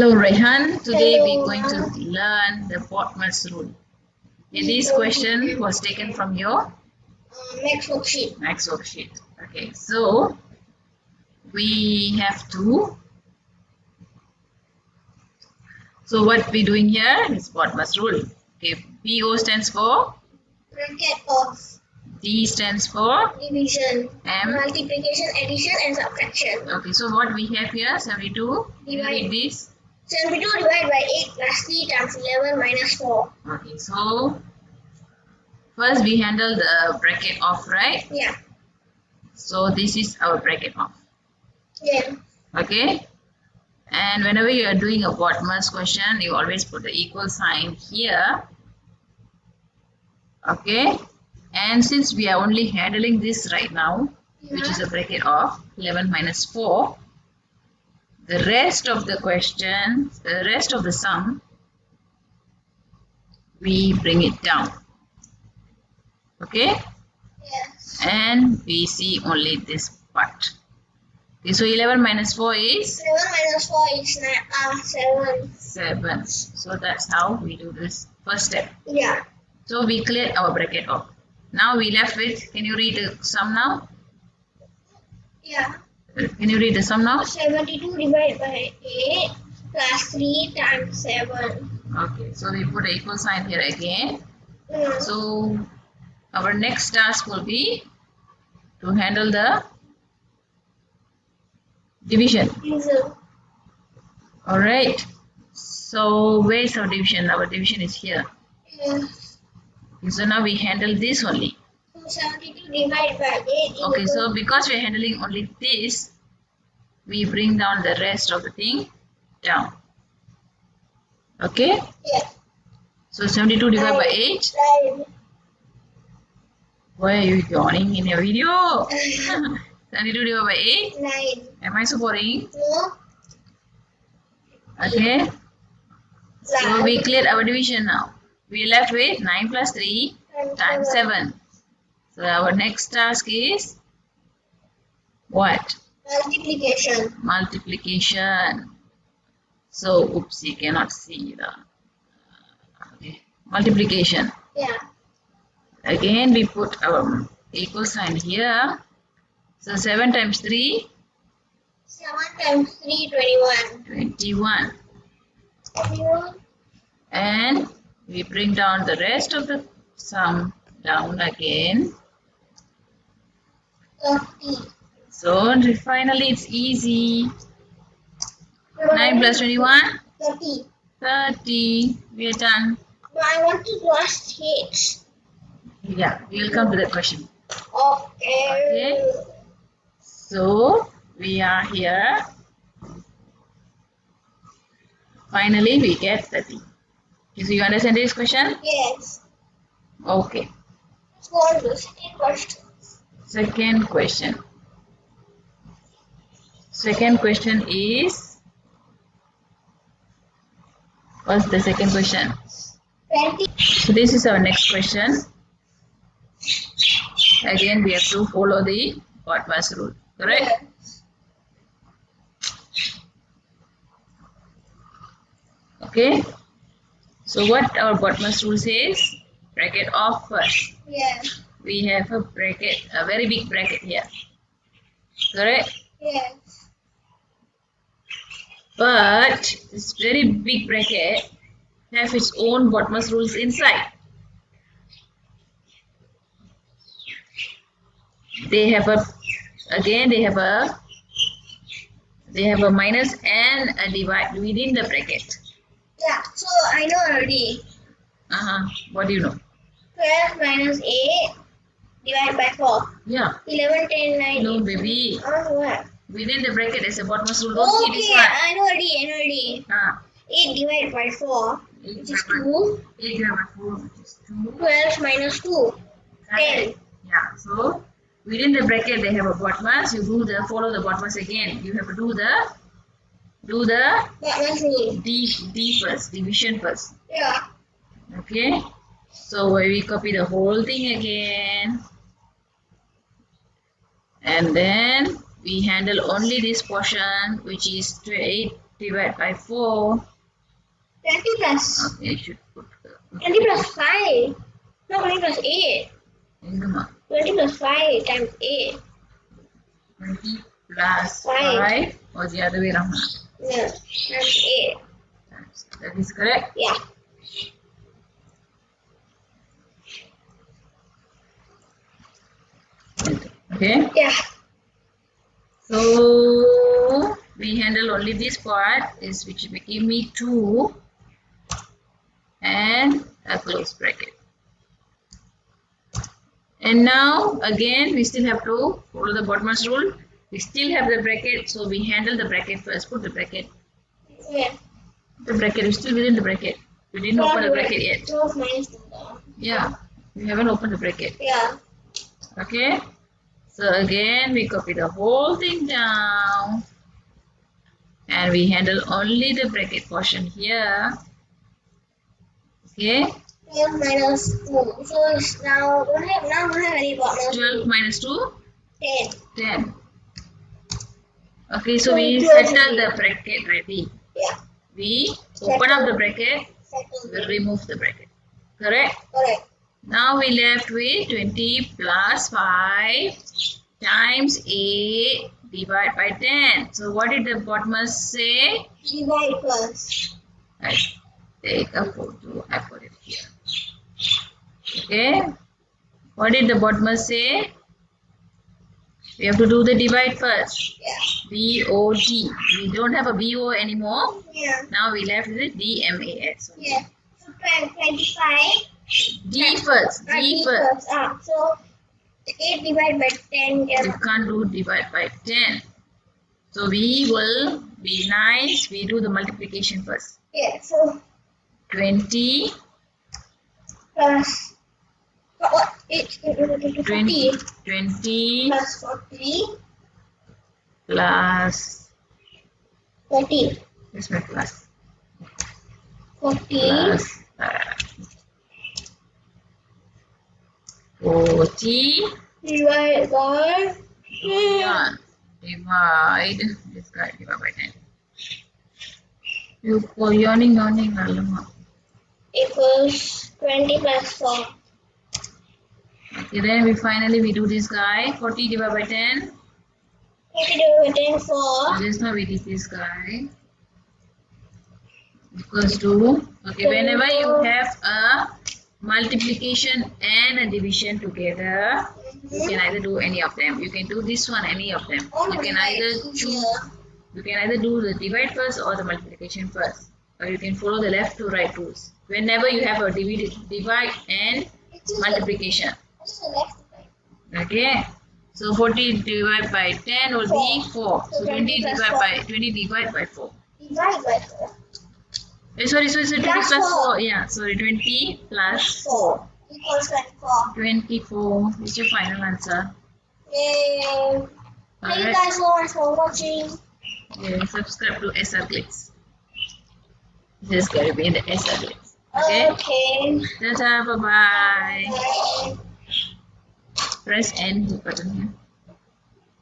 Hello Raihan, today we're Hello, going to learn the BODMAS rule. Okay, this question was taken from your next worksheet. max worksheet. Okay, so we have to, so what we're doing here is BODMAS rule. Okay, BO stands for, Bracket of D stands for, division, M. multiplication, addition, and subtraction. Okay, so what we have here, 72, read this. 72 divided by 8 plus 3 times 11 minus 4. Okay, so first we handle the bracket off, right? Yeah. So this is our bracket off. Yeah. Okay, and whenever you are doing a BODMAS question, you always put the equal sign here. Okay, and since we are only handling this right now, which is a bracket of 11 minus 4, the rest of the question, the rest of the sum, we bring it down. Okay, Yes. and we see only this part. Okay, so 11 minus 4 is 7 minus 4 is 7. 7. So that's how we do this first step. Yeah. So we cleared our bracket off. Now we left with, can you read the sum now? Yeah. Can you read the sum now? 72 divided by 8 plus 3 times 7. Okay, so we put an equal sign here again. Mm. So our next task will be to handle the division. Division. Alright. So where is our division? Our division is here. Yes. Okay, so now we handle this only. So 72 divided by 8 is Okay, so because we are handling only this, we bring down the rest of the thing down. Okay? Yeah. So 72 divided by 8. 9. Why are you yawning in your video? 72 divided by 8. 9. Am I so boring? No. Okay. So 9. we cleared our division now. We left with 9 plus 3 times 7. So our next task is what? Multiplication. Multiplication. So, oops, you cannot see the okay. Multiplication. Yeah. Again, we put our equal sign here. So 7 times 3, 7 times 3, 21. 21. 21. And we bring down the rest of the sum down again. 30. So finally it's easy. 9 plus 21? 30. 30. We are done. But I wanted to ask H. Yeah, we will come to that question. Okay. Okay. So we are here. Finally we get 30. Okay, so you understand this question? Yes. Okay. Let's go on to the second question. Second question. Second question is, what's the second question? 20. So this is our next question. Again, we have to follow the BODMAS rule, correct? Yes. Okay. So what our BODMAS rule says? Bracket off first. Yes. We have a bracket, a very big bracket here, correct? Yes. But this very big bracket have its own BODMAS rules inside. They have a, again they have a minus and a divide within the bracket. Yeah. So I know already. What do you know? 12 minus 8 divided by 4. Yeah. 11, 10, 9. No, baby. What? Within the bracket there's a BODMAS rule. Don't see this Okay, one. I know already. 8 divided by 4, 8 which is 2. 8 divided by 4, which is 2. 12 minus 2, 10. Yeah. So within the bracket they have a BODMAS. You do the follow the BODMAS again. You have to do the BODMAS rule. D first, division first. Yeah. Okay. So we copy the whole thing again. And then we handle only this portion, which is 8 divide by 4. 20 plus. Okay, you should put 20 plus 5. No, 20 plus 8. 20 plus 5 times 8. 20 plus 5. 5 or the other way around. Yeah, times 8. That is correct. Yeah. Okay. Yeah. So we handle only this part, is which will give me 2 and a close bracket. And now again we still have to follow the BODMAS rule. We still have the bracket, so we handle the bracket first. Put the bracket. Yeah. The bracket is still within the bracket. We didn't open the bracket yet. 12 minus 2. Yeah, we haven't opened the bracket. Yeah. Okay. So again we copy the whole thing down and we handle only the bracket portion here. Okay. 12 minus 2. So it's now don't have any BODMAS. 12 minus 2? 10. 10. Okay, so So we we settle close the bracket ready. Yeah. We open up the bracket, Settle. we remove the bracket. Correct? Correct. Now we left with 20 plus 5 times 8 divided by 10. So what did the BODMAS say? Divide first. I take a photo, I put it here. Okay. What did the BODMAS say? We have to do the divide first. Yeah. BOD. We don't have a BO anymore. Yeah. Now we left with DMAS. Yeah. So 25. D first. D first. So 8 divided by 10. You can't do divide by 10. So we will be nice. We do the multiplication first. Yeah. So 20 plus 40 20 plus 40 plus 40 where's my plus 40 plus 40 divided by yeah, divide this guy divide by 10. You for yawning alamak. equals 20 plus 4. Okay, then we do this guy 40 divided by 10. 40 divided by 10 4. Just now we did this guy equals to, okay, whenever you have a multiplication and a division together, you can either do any of them. You can do this one, any of them. You can either choose, you can either do the divide first or the multiplication first, or you can follow the left to right rules whenever you have a divide and multiplication. Okay, so 40 divided by 10 will be 4. So 20 divided by 4. Divide by 4. Sorry, 20 Plus plus 4. 4. Yeah, sorry, 20 plus 4. Equals 24. 24 is your final answer. Yay. Thank you Alright. guys so much for watching. Yeah, subscribe to SR Clicks. This is going to be in the SR Clicks. Okay? Okay. Bye bye. Bye. Press N button here.